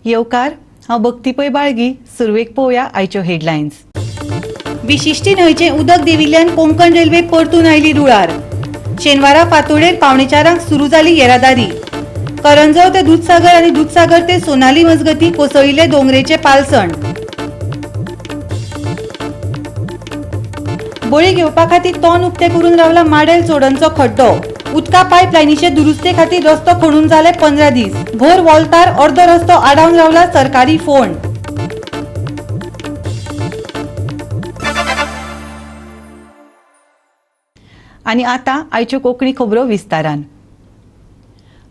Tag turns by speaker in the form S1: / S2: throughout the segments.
S1: येवकार हांव भक्ती पै बाळगी. सुरवेक पळोवया आयच्यो हेडलायन्स. विशिष्टी न्हंयचें उदक देंविल्ल्यान कोंकण रेल्वे परतून आयली रुळार. शेनवारा फांतोडेर पावणे 4 सुरू जाली येरादारी. करंजव ते दूधसागर आनी दूधसागर ते सोनाली मजगती कोसळिल्ले दोंगरेचे पालसण. बळी घेवपा खातीर तोंड उक्तें करून रावला माडेल चोडणचो खड्डो. उदका पायपलायनीचे दुरुस्ते खातीर रस्तो खणून जाले 15 दीस. भर वॉल्तार अर्दो रस्तो आडावन रावला सरकारी फोंड. आनी आतां आयच्यो कोंकणी खबरो विस्तारान.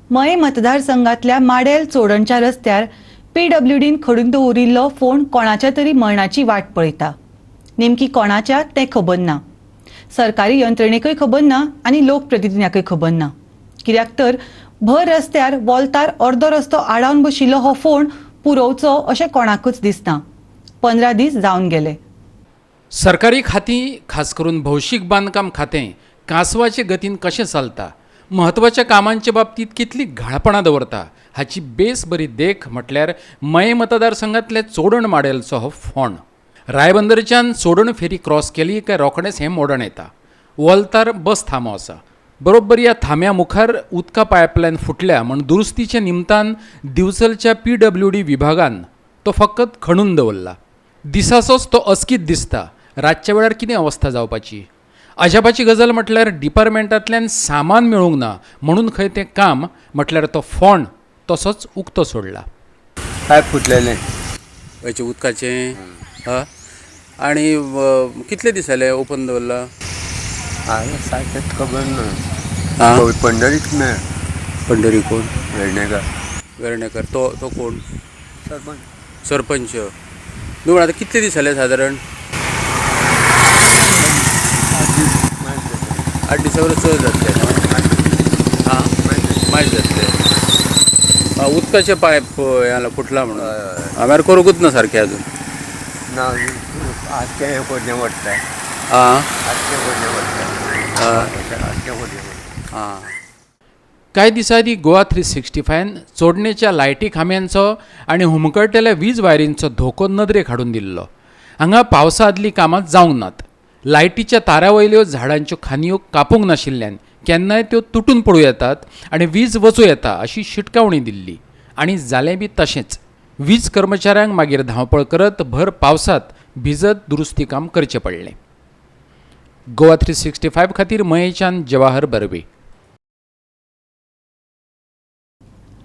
S1: मये मतदारसंघातल्या माडेल चोडणच्या रस्त्यार PWDन खडून दवरिल्लो फोंड कोणाच्या तरी मरणाची वाट पळयता. नेमकी कोणाच्या तें खबर ना. सरकारी यंत्रणेकय खबर ना आनी लोकप्रतिनिध्यांकय खबर ना. कित्याक तर भर रस्त्यार वॉल्तार अर्दो रस्तो आडावन बशिल्लो हो फोंड पुरोवचो अशें कोणाकूच दिसना. 15 दीस जावन गेले.
S2: सरकारी खातीं, खास करून भौशीक बांदकाम खातें कांसवाचे गतीन कशें चलता, म्हत्वाच्या कामांचे बाबतींत कितली घाळपणां दवरता हाची बेस बरी देख म्हटल्यार मये मतदारसंघातले चोडण माडेलचो हो फोंड. रायबंदरच्यान चोडण फेरी क्रॉस केली काय रोखडेंच हें मोडण येता. वॉल्तार बस थांबो आसा. बरोबर ह्या थांब्या मुखार उदका पायपलायन फुटल्या म्हण दुरुस्तीच्या निमतान दिवचलच्या PWD विभागान तो फकत खणून दवरला. दिसाचोच तो अस्कीत दिसता. रातच्या वेळार कितें अवस्था जावपाची. अजापाची गजाल म्हटल्यार डिपार्टमेंटांतल्यान सामान मेळूंक ना म्हणून खंय तें काम म्हटल्यार तो फोंड तसोच उक्तो सोडला.
S3: पायप फुटलेलें
S4: हेचे उदकाचें. आनी कितले दीस जाले ओपन दवरला?
S3: हांवें सारकें खबर ना.
S4: आं?
S3: पंढरीक मेळ.
S4: पंढरी कोण?
S3: वेर्णेकर.
S4: तो कोण?
S3: सरपंच.
S4: सरपंच. न्हू आतां कितले दीस जाले सादारण? 8 दिसा वयर चड जातले. हां, मायज जातले. उदकाचे पायप हें फुटला म्हणून हांवें करूंकूच ना सारकें अजून.
S3: ना आजचें हें करचें पडटा.
S4: आं
S3: आजचें करचें पडटा. आजचें करचें पडटा.
S4: आं.
S2: कांय दिसां आदीं गोवा 365 चोडणेच्या लायटी खांब्यांचो आनी हुमकळटल्या वीज वायरींचो धोको नदरेक हाडून दिल्लो. हांगा पावसा आदली कामां जावंक नात. लायटीच्या तारा वयल्यो झाडांच्यो खांदयो कापूंक नाशिल्ल्यान केन्नाय त्यो तुटून पडूं येतात आनी वीज वचूं येता अशी शिटकावणी दिल्ली. आनी जालें बी तशेंच. वीज कर्मचाऱ्यांक मागीर धांवपळ करत भर पावसांत भिजत दुरुस्ती काम करचें पडलें. गोवा 365 खातीर मयेच्यान जवाहर बर्वे.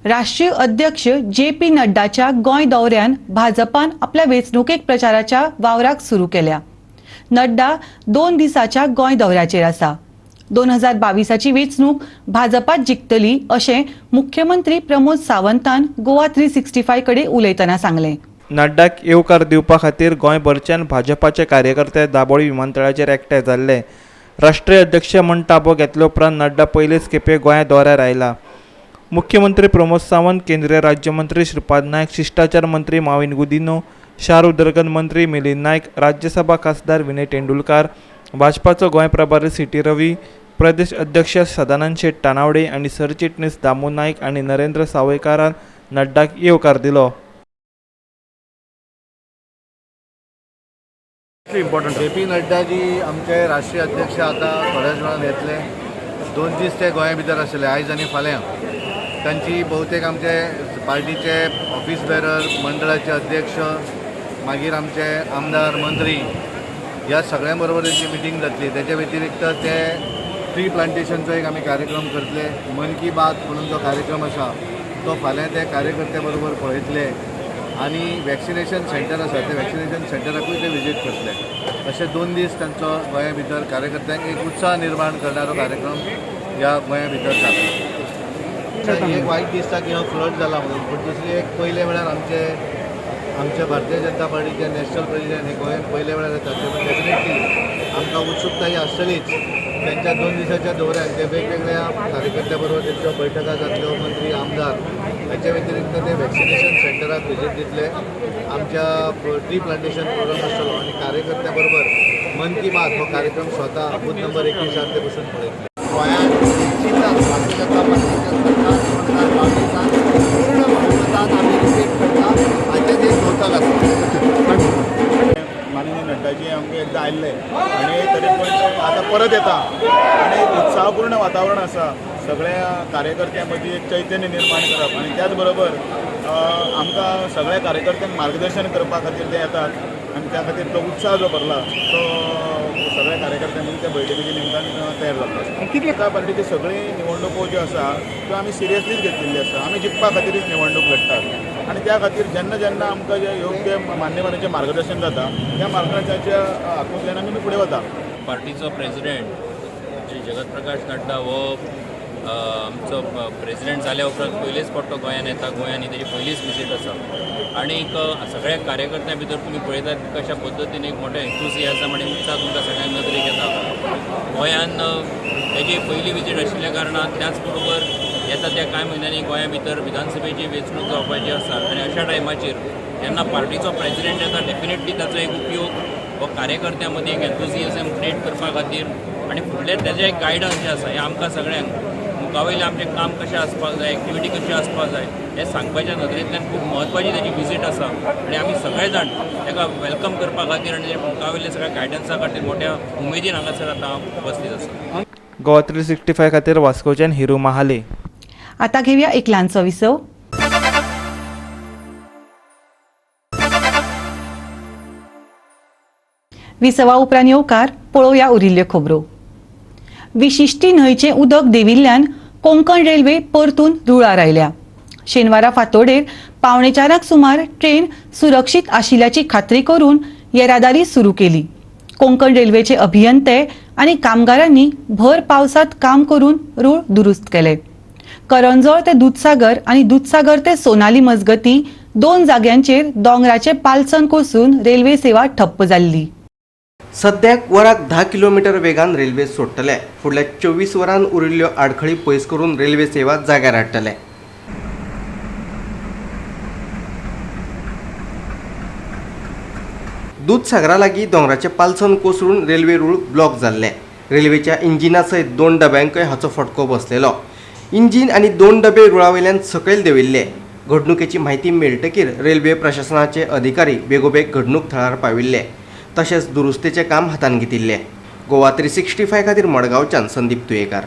S1: राष्ट्रीय अध्यक्ष JP नड्डाच्या गोंय दौऱ्यान भाजपान आपल्या वेंचणुकेक प्रचाराच्या वावराक सुरू केल्या. नड्डा 2 दिसाच्या गोंय दौऱ्याचेर आसा. 2022ची वेंचणूक भाजपात जिखतली अशें मुख्यमंत्री प्रमोद सावंतान गोवा 365 कडेन उलयतना सांगलें.
S5: नड्डाक येवकार दिवपा खातीर गोंयभरच्यान भाजपाचे कार्यकर्ते दाबोळी विमानतळाचेर एकठांय जाल्ले. राष्ट्रीय अध्यक्ष म्हूण ताबो घेतले उपरांत नड्डा पयलेच खेपे गोंया दौऱ्यार आयला. मुख्यमंत्री प्रमोद सावंत, केंद्रीय राज्यमंत्री श्रीपाद नायक, शिश्टाचार मंत्री माविन गुदिनो, शार उदरगत मंत्री मिलिंद नायक, राज्यसभा खासदार विनय तेंडुलकार, भाजपाचो गोंय प्रभारी CT रवी, प्रदेश अध्यक्ष सदानंद शेट तानावडे आनी सरचिटणीस दामू नायक आनी नरेंद्र सावयकारान नड्डाक येवकार दिलो.
S6: JP नड्डा जी आमचे राष्ट्रीय अध्यक्ष आता थोड्याच वेळान येतले. 2 दीस ते गोंया भितर आसले, आयज आनी फाल्यां. तांची भोवतेक आमचे पार्टीचे ऑफिस बेरर, मंडळाचे अध्यक्ष, मागीर आमचे आमदार, मंत्री ह्या सगळ्यां बरोबर तेंची मिटींग जातली. तेच्या व्यतिरिक्त ते ट्री प्लांटेशनचो एक आमी कार्यक्रम करतले. मन की बात म्हणून जो कार्यक्रम आसा तो फाल्यां ते कार्यकर्त्या बरोबर पळयतले. आनी वॅक्सिनेशन सेंटर आसा ते वॅक्सिनेशन सेंटराकूय ते विजीट करतले. अशे 2 दीस तांचो गोंया भितर कार्यकर्त्यांक एक उत्साह निर्माण करणारो कार्यक्रम ह्या गोंया भितर जाता. एक वायट दिसता की हो फ्लड जाला म्हणून, पूण दुसरी एक पयले वेळार आमचे भारतीय जनता पार्टीचे नॅशनल प्रेजिडेंट हे गोंयांत पयले वेळार येतात. तेन्ना डेफिनेटली आमकां उत्सुकता ही आसतलीच. त्यांच्या 2 दिसाच्या दौऱ्याक ते वेगवेगळ्या कार्यकर्त्या बरोबर तेंच्यो बैठका जातल्यो, मंत्री, आमदार. ताच्या व्यतिरिक्त ते वॅक्सिनेशन सेंटराक विजीट दितले. आमच्या ट्री प्लांटेशन प्रोग्राम आसतलो आनी कार्यकर्त्या बरोबर मन की बात हो कार्यक्रम स्वता बूथ नंबर 21 ते बसून पळयतले. गोंयांत भारतीय जनता पार्टीच्या सरकार 2022 पूर्ण बहुमतान आहात आमी रिस्पेक्ट करता हाचेर एक धोतल आसा.
S7: माननीय नड्डाजी आमगे एकदां आयिल्ले आनी तरी पूण ते आतां परत येता आनी उत्साहपूर्ण वातावरण आसा. सगळ्या कार्यकर्त्यां मदीं एक चैतन्य निर्माण करप आनी त्याच बरोबर आमकां सगळ्या कार्यकर्त्यांक मार्गदर्शन करपा खातीर ते येतात आनी त्या खातीर तो उत्साह जो भरला तो सगळ्या कार्यकर्त्यांनी त्या बैठकीच्या निमतान तयार जाता. कितले काय पार्टीची सगळी निवडणुको ज्यो आसा त्यो आमी सिरियसलीच घेतिल्ली आसा. आमी जिखपा खातीरच निवडणूक लढटात आनी त्या खातीर जेन्ना जेन्ना आमकां जे योग्य मान्यवरांचें मार्गदर्शन जाता त्या मार्गदर्शनाच्या हातूंतल्यान आमी फुडें वता.
S8: पार्टीचो प्रेसिडेंट श्री जगत प्रकाश नड्डा हो आमचो प्रेसिडेंट जाल्या उपरांत पयलीच फावट गोंयांत येता. गोंयांत ही तेजी पयलीच विजीट आसा आनीक सगळ्या कार्यकर्त्यां भितर तुमी पळयतात कशा पद्दतीन एक मोठे एंथुसियाझम आनी उत्साह तुमकां सगळ्यांक नदरेक येता. गोंयांत तेजी पयली विजीट आशिल्ल्या कारणान त्याच बरोबर येता त्या कांय म्हयन्यांनी गोंया भितर विधानसभेची वेंचणूक जावपाची आसा आनी अशा टायमाचेर जेन्ना पार्टीचो प्रेसिडेंट येता डेफिनेटली ताचो एक उपयोग हो कार्यकर्त्यां मदीं एक एंथुसियाझम क्रिएट करपा खातीर आनी फुडलें तेजें एक गायडन्स जें आसा हें आमकां सगळ्यांक मुखावयलें आमचें काम कशें आसपाक जाय, एक्टिविटी कशी आसपाक जाय हें सांगपाच्या नदरेंतल्यान खूब म्हत्वाची तेजी विजीट आसा आनी आमी सगळे जाण ताका वेलकम करपा खातीर आनी मुखावयल्या सगळ्या गायडन्सा खातीर मोठ्या उमेदीन हांगासर आतां उपस्थित आसा.
S5: गोवा 365 खातीर वास्कोच्यान हिरू महाले.
S1: आता घेऊया एक ल्हानसो विसव. विसवा उपरांत येवकार पळोवया उरिल्ल्यो खबरो. विशिश्टी न्हंयचें उदक देंविल्ल्यान कोंकण रेल्वे परतून रुळार आयल्या. शेनवारा फांतोडेर 3:45 सुमार ट्रेन सुरक्षीत आशिल्ल्याची खात्री करून येरादारी सुरू केली. कोंकण रेल्वेचे अभियंते आनी कामगारांनी भर पावसात काम करून रूळ दुरुस्त केले. करंजोळ ते दूधसागर आनी दूधसागर ते सोनाली मजगती 2 जाग्यांचेर दोंगराचे पालसन कोसळून रेल्वे सेवा ठप्प जाल्ली.
S9: सद्याक वराक 10 किलोमीटर वेगान रेल्वे सोडटले. फुडल्या 24 वरांत उरिल्ल्यो आडखळी पयस करून रेल्वे सेवा जाग्यार हाडटले. दूधसागरा लागीं दोंगराचे पालसन कोसळून रेल्वे रूळ ब्लॉक जाल्ले. रेल्वेच्या इंजिना सयत 2 डब्यांकय हाचो फटको बसलेलो. इंजिन आनी 2 डबे रुळावयल्यान सकयल देंविल्ले. घडणुकेची म्हायती मेळटकीर रेल्वे प्रशासनाचे अधिकारी बेगोबेग घडणूक थळार पाविल्ले. तशेंच दुरुस्तेचें काम हातान घेतिल्लें. गोवा 365 खातीर मडगांवच्यान संदीप तुयेकार.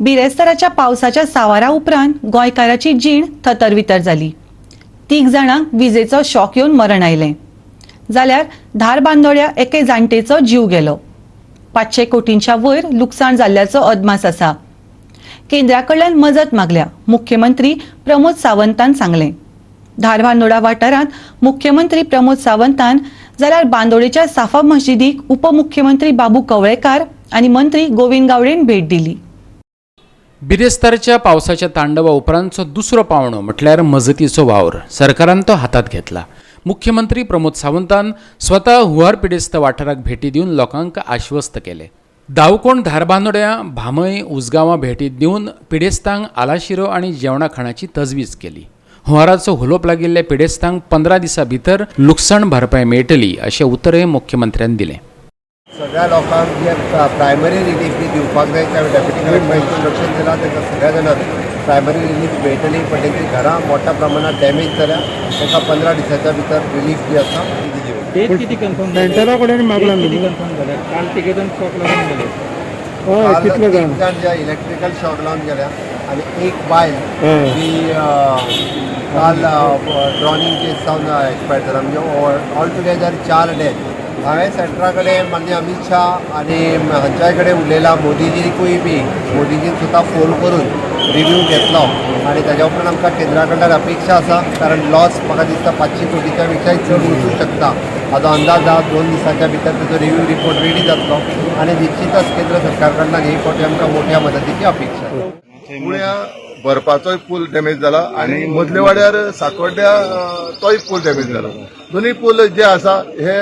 S1: बिरेस्ताराच्या पावसाच्या सावारा उपरांत गोंयकाराची जीण थतरवितर जाली. 3 जाणांक विजेचो शॉक येवन मरण आयलें. जाल्यार धार बांदोड्या एके जाणटेचो जीव गेलो. 500 कोटींच्या वयर लुकसाण जाल्ल्याचो अदमास आसा. केंद्रा कडल्यान मजत मागल्या मुख्यमंत्री प्रमोद सावंतान सांगलें. धार बांदोडा वाठारांत मुख्यमंत्री प्रमोद सावंतान जाल्यार बांदोडेच्या साफा मस्जिदीक उपमुख्यमंत्री बाबू कवळेकार आनी मंत्री गोविंद गावडेन भेट दिली.
S2: बिरेस्तारच्या पावसाच्या तांडवा उपरांतचो दुसरो पावंडो म्हटल्यार मजतीचो वावर सरकारान तो हातात घेतला. मुख्यमंत्री प्रमोद सावंतान स्वता हुंवार पिडेस्त वाठाराक भेटी दिवन लोकांक आश्वस्त केले. दावकोण धारबांदोड्या भामय उसगांवां भेटी दिवन पिडेस्तांक आलाशिरो आनी जेवणा खाणाची तजवीज केली. हुंवाराचो हुलोप लागिल्ल्या पिडेस्तांक 15 दिसां भितर लुकसाण भरपाय मेळटली अशें उतरय मुख्यमंत्र्यान दिलें.
S6: सगळ्या लोकांक जे प्रायमरी रिलीफ बी दिवपाक जाय त्या डेप्युटी कलेक्टरांनी लक्ष दिलां ताका सगळ्या जाणांक प्रायमरी रिलीफ मेळटली. पण तेंची घरां मोठ्या प्रमाणात डॅमेज जाल्यार ताका 15 दिसांच्या भितर रिलीफ जी आसा ती दिली वयतली.
S10: डेट किती कन्फर्म सेंटरा कडेन मागला कन्फर्म जाल्या काल तिघे जाण शॉक लागून गेले.
S6: कितले जाण जे इलेक्ट्रिकल शॉक लावन गेल्या आनी एक बायल जी काल ड्रॉनिंग जावन एक्सपायर जाला. म्हणजे ऑल टुगेदर 4 डेथ. हांवें सेंटरा कडेन माननीय अमित शाह आनी हांच्या कडेन उलयला. मोदीजीकूय बी मोदीजीन सुद्दां फोन करून रिव्यू घेतलो आनी ताज्या उपरांत आमकां केंद्रा कडल्यान अपेक्षा आसा कारण लॉस म्हाका दिसता 500 कोटीच्या पेक्षाय चड वचूंक शकता. हाजो अंदाज आहा 2 दिसांच्या भितर ताजो रिव्यू रिपोर्ट रेडी जातलो आनी निश्चितच केंद्र सरकार कडल्यान हे फावटी आमकां मोठ्या मदतीची अपेक्षा आसा.
S7: पुण्या बरपाचोय पूल डॅमेज जाला आनी मदले वाड्यार सातवड्ड्या तोय पूल डॅमेज जाला. दोनूय पूल जे आसा हे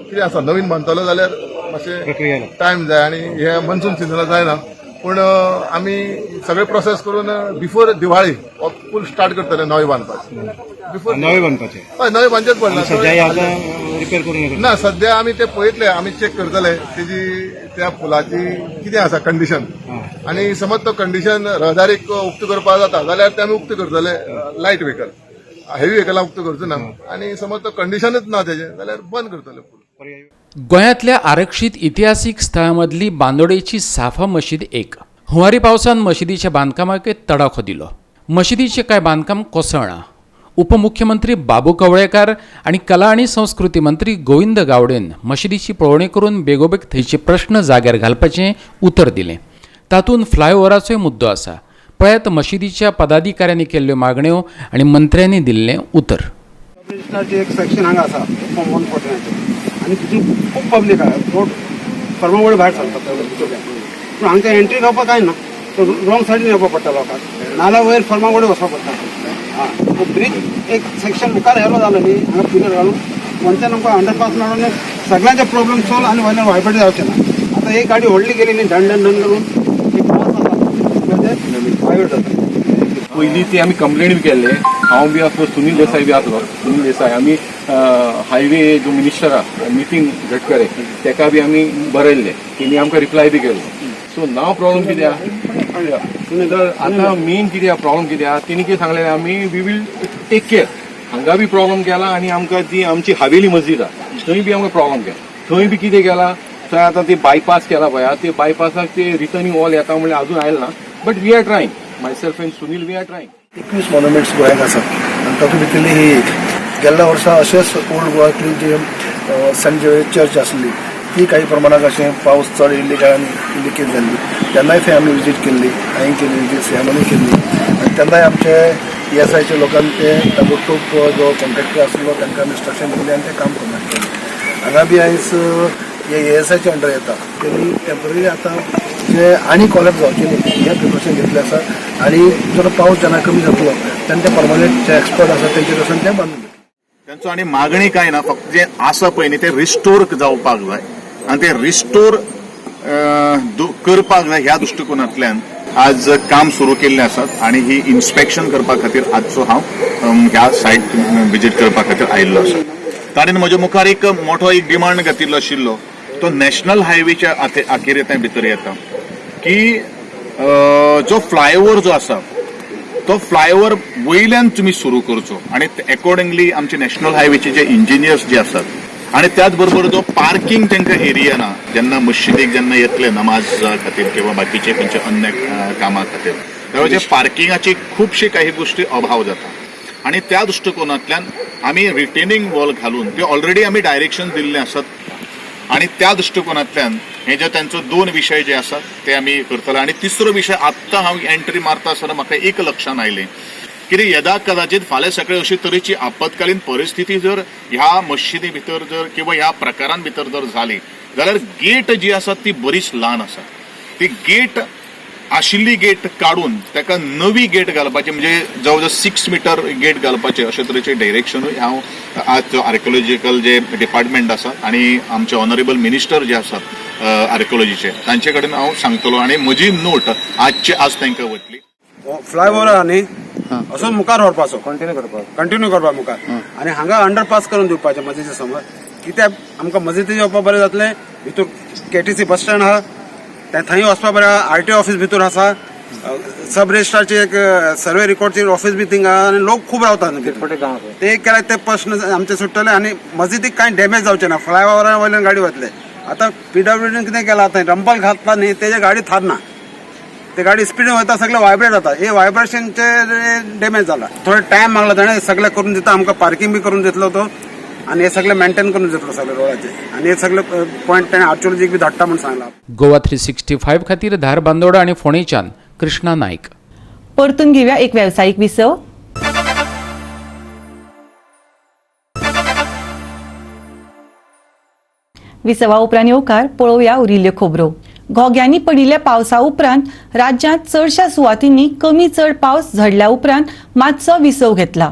S7: कितें आसा नवीन बांदतलो जाल्यार मातशें टायम जाय आनी हे मनसून सिजनाक जायना.
S6: पूण आमी सगळे प्रोसेस करून बिफोर दिवाळी पूल स्टार्ट करतले नवे बांदपाक बिफोर
S7: नवे बांदपाचे
S6: हय नवे बांदचेच पडना
S7: रिपेअर करून
S6: ना सध्या आमी ते पळयतले आमी चेक करतले तेजी त्या पुलाची कितें आसा कंडिशन आनी समज तो कंडिशन रहदारीक उक्ती करपाक जाता जाल्यार ते आमी उक्ती करतले लायट व्हेकल हेवी व्हेकलां उक्ती करचो ना आनी समज तो कंडिशनच ना तेजें जाल्यार बंद करतले पूल
S2: गोंयांतल्या आरक्षीत इतिहासीक स्थळांमदली बांदोडेची साफा मशीद एक. हुंवारी पावसान मशिदीच्या बांदकामाक तडाखो दिलो. मशिदीचें कांय बांदकाम कोसळ्ळां. उपमुख्यमंत्री बाबू कवळेकार आनी कला आनी संस्कृती मंत्री गोविंद गावडेन मशिदीची पळोवणी करून बेगोबेग थंयचे प्रश्न जाग्यार घालपाचें उतर दिलें. तातूंत फ्लायओव्हराचोय मुद्दो आसा. पळयात मशिदीच्या पदाधिकाऱ्यांनी केल्ल्यो मागण्यो आनी मंत्र्यांनी दिल्लें उतर.
S10: एक सेक्शन हांगा आसा 149 आनी तितून खूब पब्लीक आहा. रोड फर्मागुडी भायर सरता पूण हांगा एंट्री जावपाक कांय ना. रॉंग सायडीन येवपाक पडटा लोकांक नाल्यार वयर फर्मागुडी वचपाक पडटा. ब्रीज एक सेक्शन मुखार येलो जालो न्ही हांगा पिलर घालून मनशान आमकां अंडरपास मेळून सगळ्यांचे प्रॉब्लेम सॉल्व आनी वयल्यान वायपटी जावचें ना. आतां एक गाडी व्हडली गेली न्ही धन करून एक पावस आसा वायवट जाता.
S7: पयलीं ती आमी कंप्लेंट बी केल्ले हांव बी आसलो सुनील देसाय बी आसलो. सुनील देसाय आमी हायवे जो मिनिस्टर आहा नितीन गडकरी तेका बी आमी बरयल्ले तेणी आमकां रिप्लाय बी केलो. सो नाव प्रॉब्लम कितें आहा आतां मेन कितें आहा प्रॉब्लम कितें आहा तेणी कितें सांगलें आमी वी वील टेक केअर. हांगा बी प्रॉब्लम केला आनी आमकां ती आमची हवेली मस्जिद आहा थंय बी आमकां प्रॉब्लम केला. थंय बी कितें केला थंय आतां ते बायपास केला पळय ते बायपासाक ते रिटर्निंग वॉल येता म्हणल्यार अजून आयला ना but we are trying myself and Sunil we are trying.
S10: 21 monuments गोंयांत आसात आनी तातूंत भितरली ही एक. गेल्ल्या वर्सा अशेंच ओल्ड गोवांतली जी सेंट जेवियर्स चर्च आसली ती काही प्रमाणात अशें पावस चड येयल्ले कारणान लिकेज जाल्ली. तेन्नाय थंय आमी विजीट केल्ली हांवें केल्ली विजीट सेरेमनी केल्ली आनी तेन्नाय आमचे ESIच्या लोकांनी ते ताबडतोब जो कॉन्ट्रॅक्टर आसलो तांकां इन्स्ट्रक्शन दिल्लें आनी तें काम करून केलें. हांगा बी आयज हे ESIच्या अंडर येता तेणी टेम्पररी आतां जे आनी कॉलेज जावचे न्ही हे प्रिकॉशन घेतले आसा आनी जर पावस जेन्ना कमी जातलो तेन्ना ते परमनंट जे एक्सपर्ट आसा तेंचे कडसून ते बांदून घेतले.
S7: त्यांचो आनी मागणी काय ना फक्त जे आसा पळय न्ही ते रिस्टोर जावपाक जाय आनी ते रिस्टोर करपाक जाय ह्या दृश्टिकोनांतल्यान आज काम सुरू केल्ले आसात आनी ही इन्स्पेक्शन करपा खातीर आजचो हांव ह्या सायट विजीट करपा खातीर आयिल्लो आसा. ताणेन म्हज्या मुखार एक मोठो एक डिमांड घातिल्लो आशिल्लो तो नॅशनल हायवेच्या आखेरेंत भितर येता की जो फ्लायओव्हर जो आसा तो फ्लायओव्हर वयल्यान तुमी सुरू करचो आनी अकॉर्डिंगली आमचे नॅशनल हायवेचे जे इंजिनियर्स जे आसात आनी त्याच बरोबर जो पार्किंग तांकां एरिया ना जेन्ना मस्जिदीक जेन्ना येतले नमाज खातीर किंवा बाकीचे खंयचे अन्य कामां खातीर तेव्हा पार्किंगाची खुबशी काही गोष्टी अभाव जाता आनी त्या दृश्टिकोनांतल्यान आमी रिटेनिंग वॉल घालून ते ऑलरेडी आमी डायरेक्शन दिल्ले आसात आनी त्या दृश्टिकोनांतल्यान हे जे तांचो 2 विशय जे आसात ते आमी करतले. आनी तिसरो विशय आत्तां हांव एंट्री मारता आसतना म्हाका एक लक्षांत आयलें कितें येदा कदाचित फाल्यां सकाळी अशे तरेची आपतकालीन परिस्थिती जर ह्या मस्जिदी भितर जर किंवा ह्या प्रकारां भितर जर जाली जाल्यार गेट जी आसा ती बरीच ल्हान आसा. ती गेट आशिल्ली गेट काडून ताका नवी गेट घालपाची म्हणजे जवळ 6 मीटर गेट घालपाचे अशे तरेचे डायरेक्शनूय हांव आज आर्किओलॉजिकल जे डिपार्टमेंट आसा आनी आमचे ऑनरेबल मिनिस्टर जे आसात आर्किओलॉजीचे तांचे कडेन हांव सांगतलो आनी म्हजी नोट आज तांकां वतली.
S10: फ्लायओव्हर आहा न्ही असो मुखार व्हरपाचो कंटिन्यू करपाक मुखार आनी हांगा अंडरपास करून दिवपाचें मस्जिदीचे समज कित्याक आमकां मस्जिदी येवपाक बरें जातलें. भितर KTC बस स्टँड आहा थंय वचपाक बरें आहा. RTO ऑफिस भितर आसा सब रजिस्ट्रारची एक सर्वे रिकॉर्डची ऑफिस बी थिंग आहा आनी लोक खूब रावतात ते केल्यार ते प्रश्न आमचे सुट्टले आनी मस्जिदीक कांय डॅमेज जावचें ना. फ्लायओव्हरा वयल्यान गाडी वतले. आतां PWDन कितें केलां थंय रंपल घातला न्ही तेजे गाडी थारना ते गाडी स्पीडीन वयता सगळे वायब्रेट जाता. हे वायब्रेशनचे डॅमेज जाला. थोडो टायम मागला ताणें सगळें करून दिता आमकां पार्किंग बी करून दितलो तो आनी हे सगळे मेंटेन करून दितलो सगळे रोडाचे आनी हे सगळे पॉयंट ताणें आर्किओलॉजीक बी धाडटा म्हूण सांगला.
S2: गोवा 365 खातीर धार बांदोडा आनी फोंडेच्यान कृष्णा नायक.
S1: परतून घेवया एक वेवसायीक विसव. विसवा उपरांत येवकार पळोवया उरिल्ल्यो खबरो. घोग्यांनी पडिल्ल्या पावसा उपरांत राज्यांत चडशा सुवातींनी कमी चड पावस झडल्या उपरांत मातसो विसव घेतला.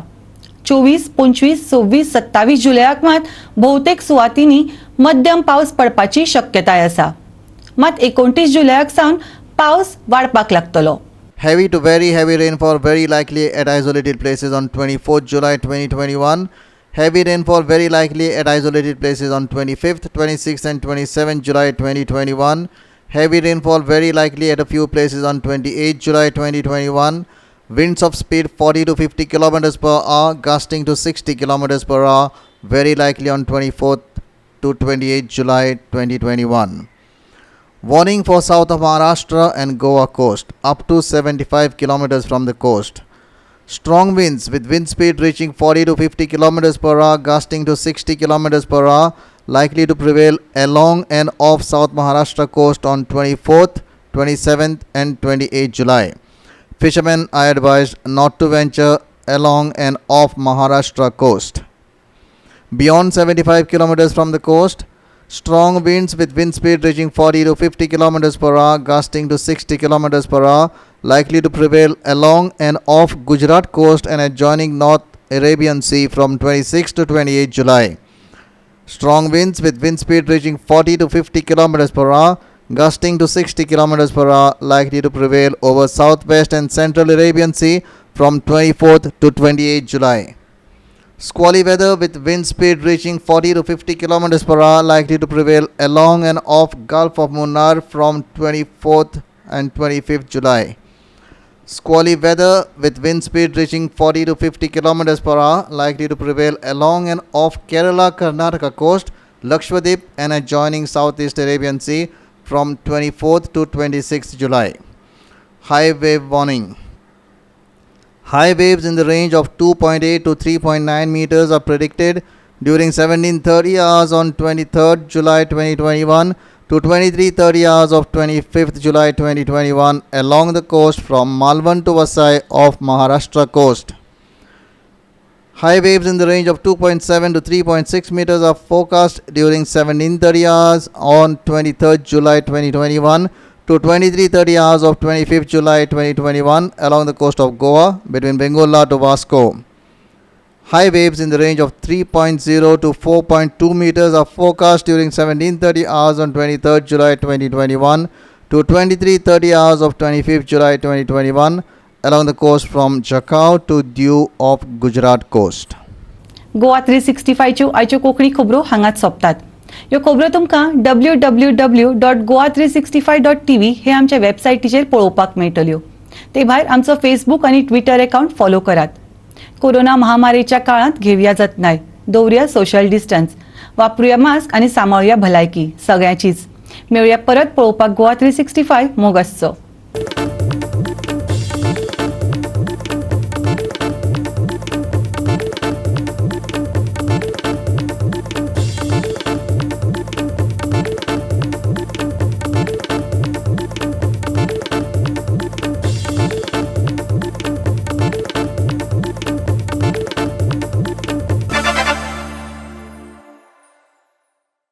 S1: 24, 25, 26, 27 जुलयाक मात भोवतेक सुवातींनी मध्यम पावस पडपाची शक्यताय आसा. मात 29 जुलयाक सावन पावस वाडपाक लागतलो.
S11: Heavy to very heavy rainfall very likely at isolated places on 24th July 2021. Heavy rainfall very likely at isolated places on 25th, 26th and 27th July 2021. Heavy rainfall very likely at a few places on 28th July 2021. Winds of speed 40 to 50 kilometers per hour, gusting to 60 kilometers per hour very likely on 24th to 28th July 2021. Warning for south of Maharashtra and Goa coast up to 75 kilometers from the coast. Strong winds with wind speed reaching 40 to 50 kilometers per hour, gusting to 60 kilometers per hour likely to prevail along and off South Maharashtra coast on 24th, 27th and 28th July. Fishermen are advised not to venture along and off Maharashtra coast. Beyond 75 kilometers from the coast, strong winds with wind speed reaching 40 to 50 kilometers per hour, gusting to 60 kilometers per hour, likely to prevail along and off Gujarat coast and adjoining North Arabian Sea from 26 to 28 July. Strong winds with wind speed reaching 40 to 50 kilometers per hour, gusting to 60 kilometers per hour, likely to prevail over southwest and central Arabian Sea from 24th to 28 July. Squally weather with wind speed reaching 40 to 50 kilometers per hour likely to prevail along and off Gulf of Munnar from 24th and 25th July. Squally weather with wind speed reaching 40 to 50 kilometers per hour likely to prevail along and off Kerala Karnataka coast, Lakshadweep and adjoining Southeast Arabian Sea from 24th to 26th July. High wave warning. High waves in the range of 2.8 to 3.9 meters are predicted during 17:30 hours on 23rd July 2021 to 23:30 hours of 25th July 2021 along the coast from Malvan to Vasai of Maharashtra coast. High waves in the range of 2.7 to 3.6 meters are forecast during 17:30 hours on 23rd July 2021 to 23:30 hours of 25th July 2021 along the coast of Goa between Bengola to Vasco. High waves in the range of 3.0 to 4.2 meters are forecast during 17:30 hours on 23rd July 2021 to 23:30 hours of 25th July 2021 along the coast from Jakhau to Diu of Gujarat coast.
S1: Goa 365 च्यो आयच्यो कोंकणी खबरो हांगाच सोंपतात. ह्यो खबरो तुमकां www.goa365.tv हे आमच्या वेबसायटीचेर पळोवपाक मेळटल्यो. ते भायर आमचो फेसबूक आनी ट्विटर अकाउंट फॉलो करात. कोरोना महामारीच्या काळांत घेवया जतनाय, दवरया सोशल डिस्टन्स, वापरूया मास्क आनी सांबाळुया भलायकी सगळ्यांचीच. मेळुया परत पळोवपाक गोवा 365 मोग आसचो.